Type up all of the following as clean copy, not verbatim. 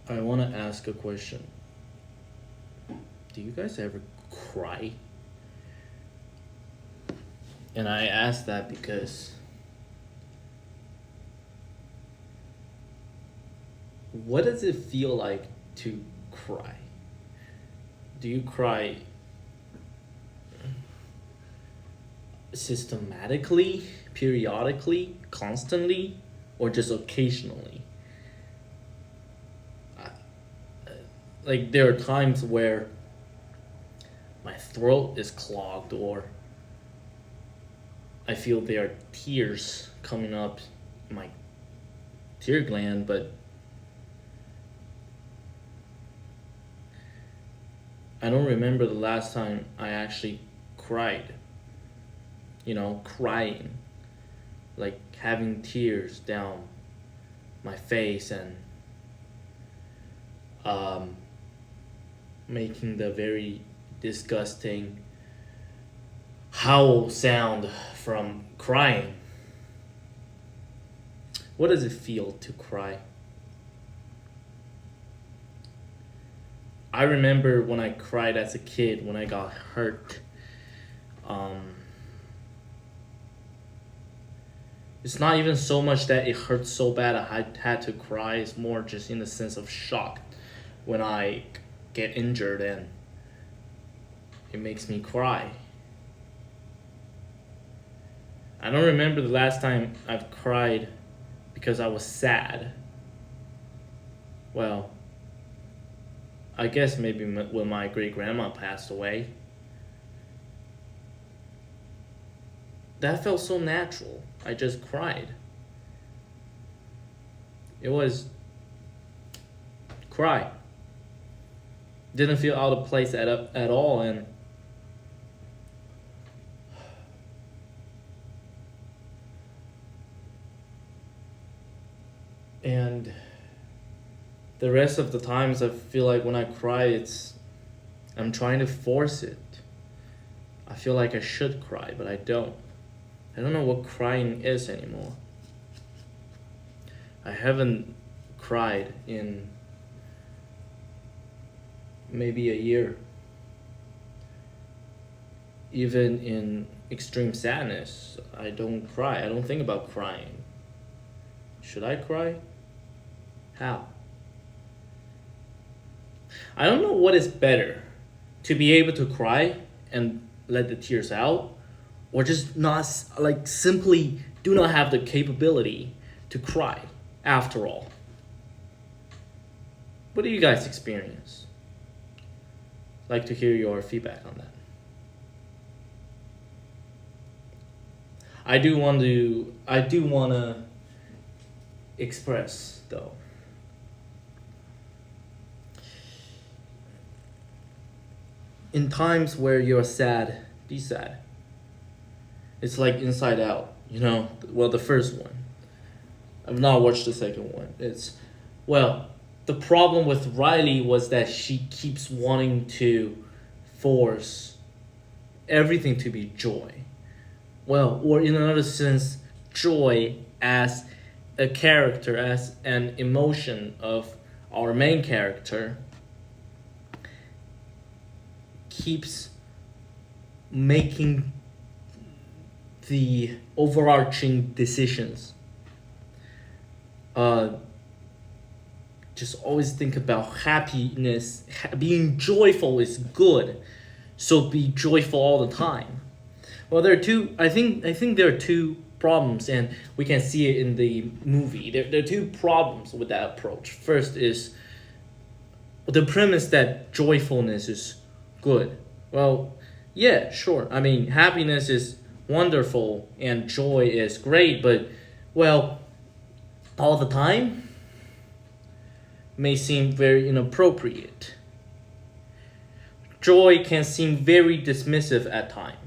I want to ask a question. Do you guys ever cry? And I ask that because what does it feel like to cry? Do you cry systematically, periodically, constantly, or just occasionally? Like, there are times where my throat is clogged, or I feel there are tears coming up my tear gland, but I don't remember the last time I actually cried. Crying, like having tears down my face and um, making the very disgusting howl sound from crying. What does it feel to cry? I remember when I cried as a kid when I got hurt. Um, it's not even so much that it hurt so bad I had to cry. It's more just in the sense of shock when I get injured and it makes me cry. I don't remember the last time I've cried because I was sad. Well, I guess maybe when my great grandma passed away. That felt so natural. I just cried. It was cry. Didn't feel out of place at all, and the rest of the times I feel like when I cry, I'm trying to force it. I feel like I should cry, but I don't. I don't know what crying is anymore. I haven't cried in maybe a year. Even in extreme sadness, I don't cry. I don't think about crying. Should I cry? How? I don't know what is better, to be able to cry and let the tears out, or just not, like, simply do not have the capability to cry after all. What do you guys experience? I'd like to hear your feedback on that. I do want to express though. In times where you're sad, be sad. It's like Inside Out, Well, the first one. I've not watched the second one. Well, the problem with Riley was that she keeps wanting to force everything to be joy. Well, or in another sense, joy as a character, as an emotion of our main character, keeps making the overarching decisions. Just always think about happiness. Being joyful is good, so be joyful all the time. Well, there are two. I think there are two problems, and we can see it in the movie. There are two problems with that approach. First is the premise that joyfulness is good. Well, yeah, sure. I mean, happiness is wonderful and joy is great, but, well, all the time may seem very inappropriate. Joy can seem very dismissive at times.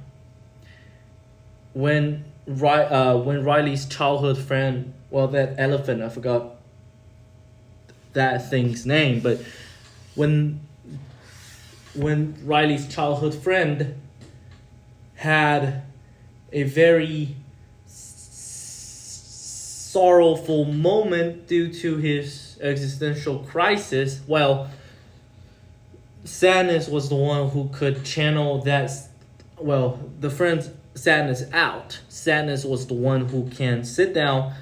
When Riley's childhood friend, well, that elephant, I forgot that thing's name, but when Riley's childhood friend had a very sorrowful moment due to his existential crisis, well, sadness was the one who could channel that, well, the friend's sadness out. Sadness was the one who can sit down,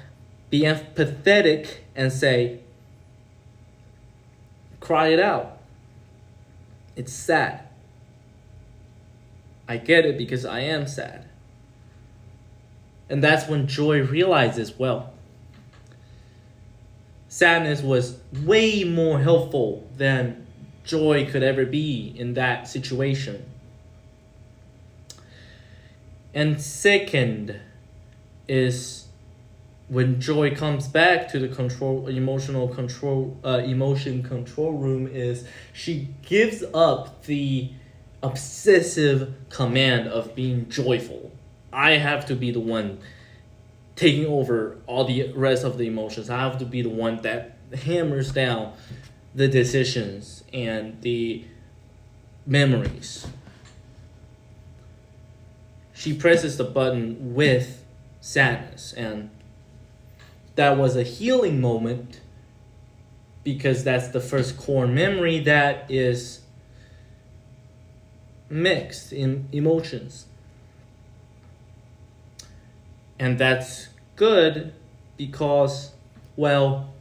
be empathetic, and say, cry it out. It's sad. I get it because I am sad. And that's when Joy realizes, well, sadness was way more helpful than Joy could ever be in that situation. And second is when Joy comes back to the emotion control room, is she gives up the obsessive command of being joyful. I have to be the one taking over all the rest of the emotions. I have to be the one that hammers down the decisions and the memories. She presses the button with sadness, and that was a healing moment because that's the first core memory that is mixed in emotions. And that's good because, well,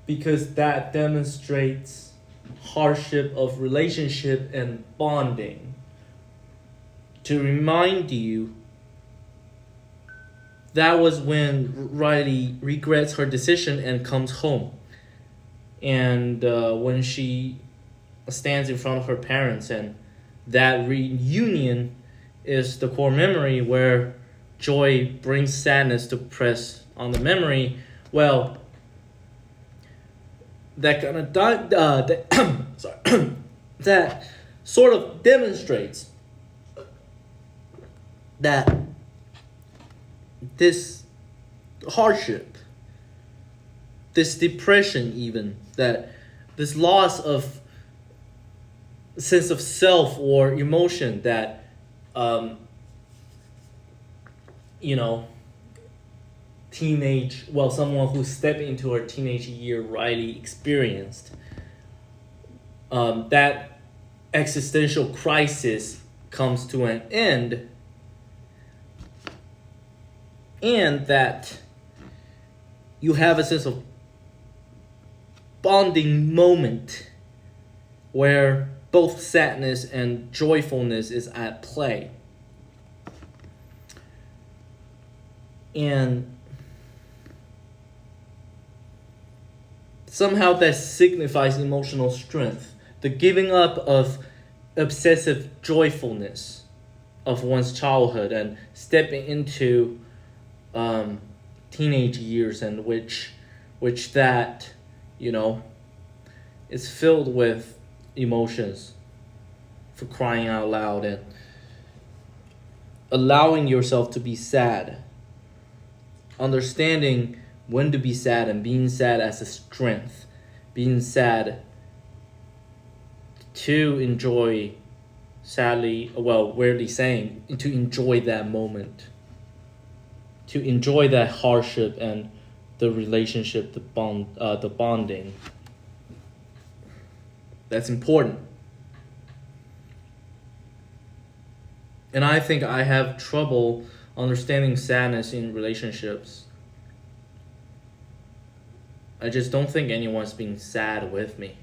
because that demonstrates hardship of relationship and bonding. To remind you, that was when Riley regrets her decision and comes home. And when she stands in front of her parents, and that reunion is the core memory where Joy brings sadness to press on the memory. Well, that kind of that sort of demonstrates that this hardship, this depression, even that this loss of sense of self or emotion that someone who stepped into her teenage year Riley experienced, that existential crisis comes to an end, and that you have a sense of bonding moment where both sadness and joyfulness is at play. And somehow that signifies emotional strength, the giving up of obsessive joyfulness of one's childhood and stepping into teenage years, and which that is filled with emotions, for crying out loud, and allowing yourself to be sad, understanding when to be sad, and being sad as a strength, being sad to enjoy, weirdly saying, to enjoy that moment, to enjoy that hardship and the relationship, the bonding. That's important. And I think I have trouble understanding sadness in relationships. I just don't think anyone's being sad with me.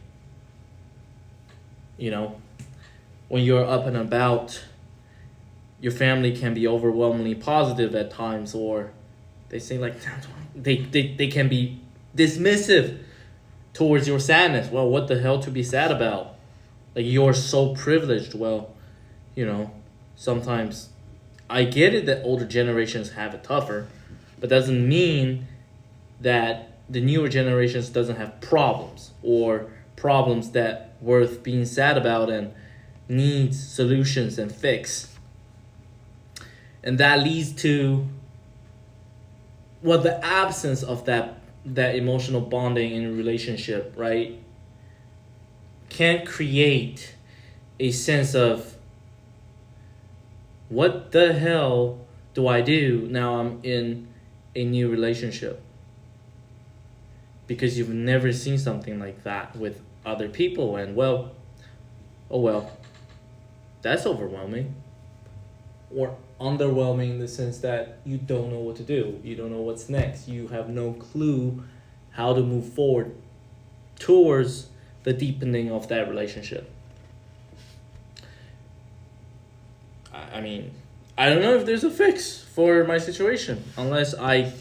When you're up and about, your family can be overwhelmingly positive at times, or they say they can be dismissive towards your sadness. Well, what the hell to be sad about? You're so privileged. Well, sometimes I get it that older generations have it tougher, but doesn't mean that the newer generations doesn't have problems, or problems that worth being sad about and needs solutions and fix. And that leads to the absence of that emotional bonding in a relationship, right, can create a sense of, what the hell do I do now I'm in a new relationship? Because you've never seen something like that with other people, and well, oh well, that's overwhelming. Or underwhelming in the sense that you don't know what to do. You don't know what's next. You have no clue how to move forward towards the deepening of that relationship. I mean, I don't know if there's a fix for my situation unless I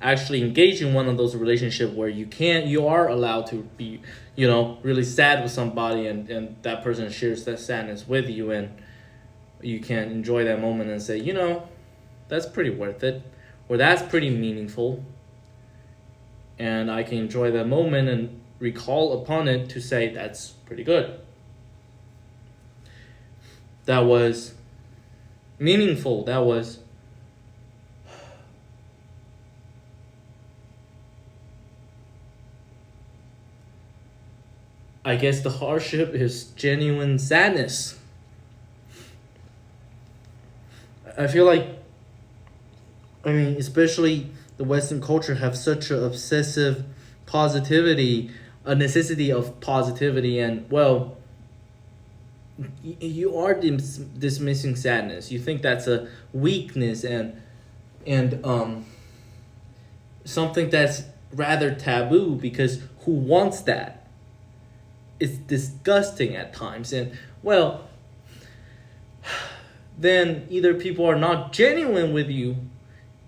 actually engage in one of those relationships where you are allowed to be, really sad with somebody, and that person shares that sadness with you, and you can enjoy that moment and say, that's pretty worth it, or that's pretty meaningful, and I can enjoy that moment and recall upon it to say that's pretty good. That was meaningful. That was I guess the hardship is genuine sadness. I feel like, especially the Western culture have such an obsessive positivity, a necessity of positivity, and well, you are dismissing sadness. You think that's a weakness and something that's rather taboo, because who wants that? It's disgusting at times, and well, then either people are not genuine with you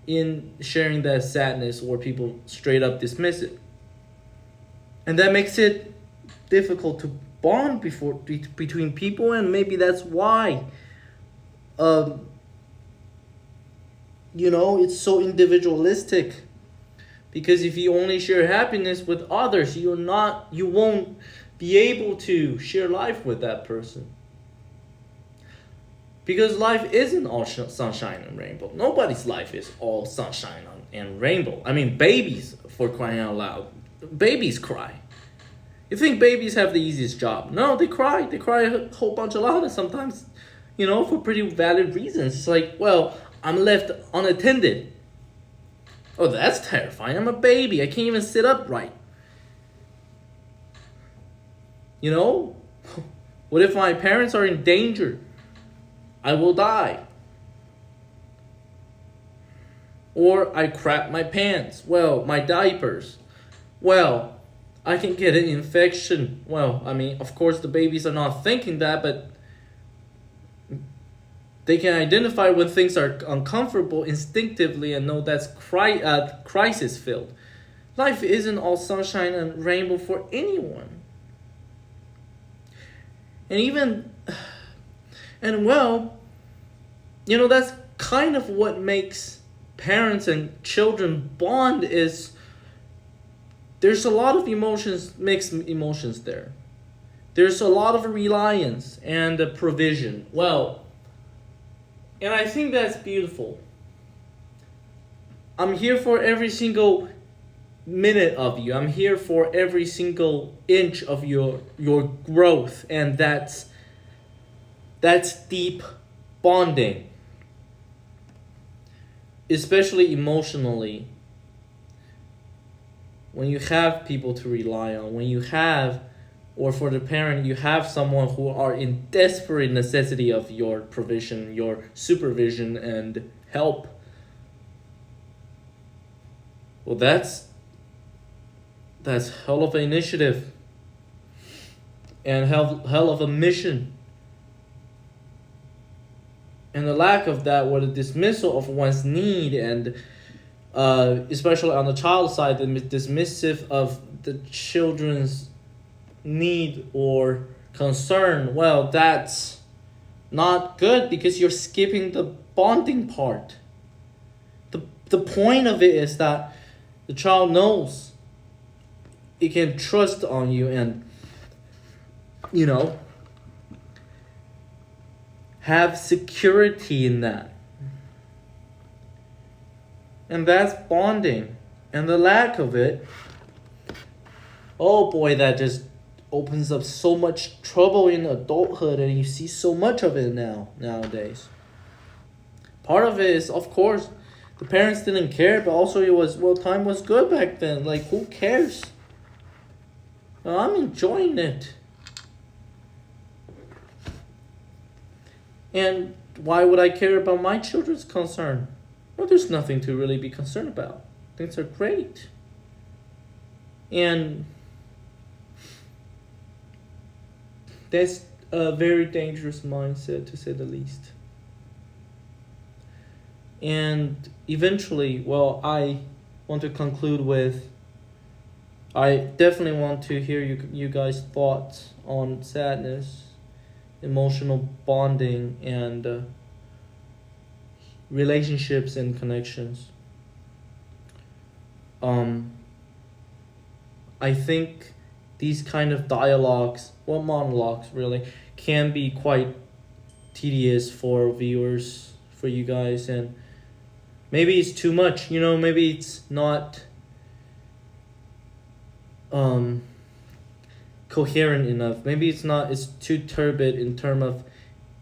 in sharing that sadness, or people straight up dismiss it. And that makes it difficult to bond between people, and maybe that's why it's so individualistic. Because if you only share happiness with others, you won't be able to share life with that person. Because life isn't all sunshine and rainbow. Nobody's life is all sunshine and rainbow. Babies, for crying out loud. Babies cry. You think babies have the easiest job? No, they cry. They cry a whole bunch of loud, and sometimes, for pretty valid reasons. It's like, well, I'm left unattended. Oh, that's terrifying. I'm a baby. I can't even sit upright. What if my parents are in danger? I will die. Or I crap my pants. Well, my diapers. Well, I can get an infection. Well, of course the babies are not thinking that, but they can identify when things are uncomfortable instinctively and know that's crisis filled. Life isn't all sunshine and rainbow for anyone. That's kind of what makes parents and children bond, is there's a lot of mixed emotions there. There's a lot of reliance and provision. Well, and I think that's beautiful. I'm here for every single minute of you. I'm here for every single inch of your growth, and that's deep bonding, especially emotionally. When you have people to rely on, or for the parent, you have someone who are in desperate necessity of your provision, your supervision and help. Well, that's hell of an initiative and hell of a mission. And the lack of that, or the dismissal of one's need, and especially on the child side, the dismissive of the children's need or concern, well, that's not good, because you're skipping the bonding part. The point of it is that the child knows it can trust on you, and have security in that. And that's bonding. And the lack of it, oh boy, that just opens up so much trouble in adulthood, and you see so much of it nowadays. part of it is, of course, the parents didn't care, but also it was, well, time was good back then. Like, who cares? I'm enjoying it. And why would I care about my children's concern? Well, there's nothing to really be concerned about. Things are great. And that's a very dangerous mindset, to say the least. And eventually, well, I want to conclude with, I definitely want to hear you guys' thoughts on sadness, emotional bonding, and relationships and connections. I think these kind of dialogues, or monologues really, can be quite tedious for viewers, for you guys, and maybe it's too much, maybe it's not coherent enough. Maybe it's too turbid in terms of,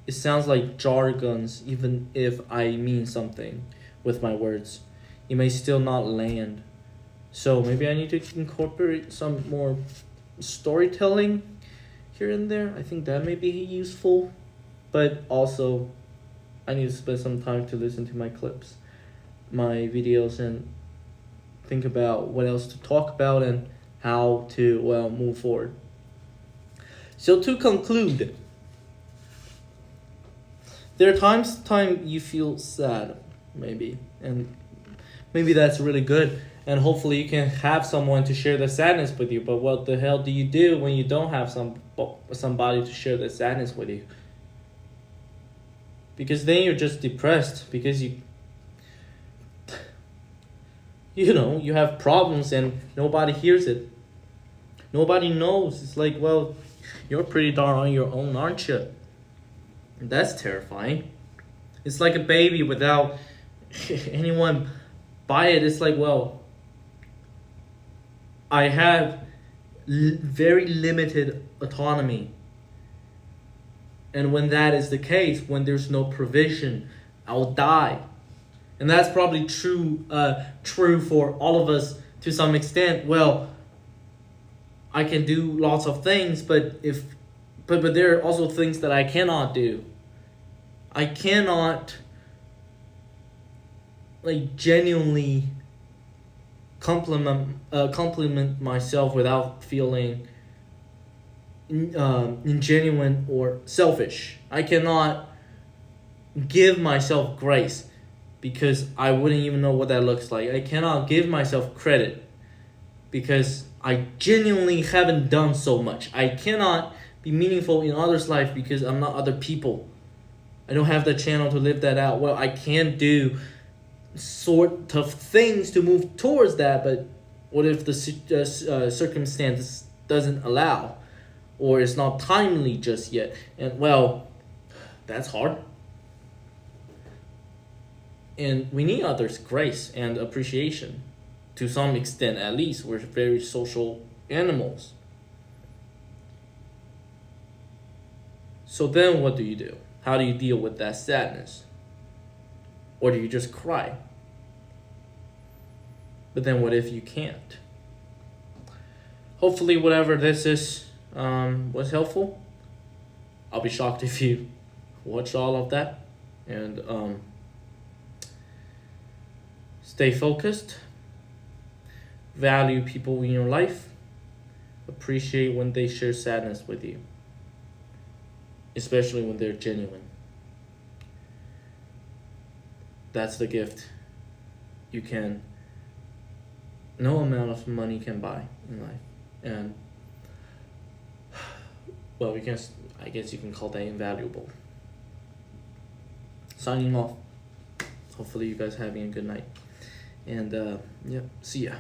it sounds like jargons, even if I mean something with my words. It may still not land. So maybe I need to incorporate some more storytelling here and there. I think that may be useful. But also, I need to spend some time to listen to my clips, my videos, and think about what else to talk about and how to, well, move forward. So to conclude, there are times you feel sad, maybe, and maybe that's really good, and hopefully you can have someone to share the sadness with you. But what the hell do you do when you don't have somebody to share the sadness with you? Because then you're just depressed, because you have problems and nobody hears it. Nobody knows. It's like, well, you're pretty darn on your own, aren't you? And that's terrifying. It's like a baby without anyone by it. It's like, well, I have very limited autonomy. And when that is the case, when there's no provision, I'll die. And that's probably true for all of us to some extent. Well, I can do lots of things, but there are also things that I cannot do. I cannot genuinely compliment myself without feeling ingenuine or selfish. I cannot give myself grace because I wouldn't even know what that looks like. I cannot give myself credit because I genuinely haven't done so much. I cannot be meaningful in others' life because I'm not other people. I don't have the channel to live that out. Well, I can do sort of things to move towards that, but what if the circumstance doesn't allow, or it's not timely just yet? And well, that's hard. And we need others' grace and appreciation. To some extent, at least. We're very social animals. So then what do you do? How do you deal with that sadness? Or do you just cry? But then what if you can't? Hopefully whatever this is was helpful. I'll be shocked if you watch all of that. And stay focused. Value people in your life. Appreciate when they share sadness with you. Especially when they're genuine. That's the gift no amount of money can buy in life. And well, I guess you can call that invaluable. Signing off. Hopefully you guys having a good night. And yeah, see ya.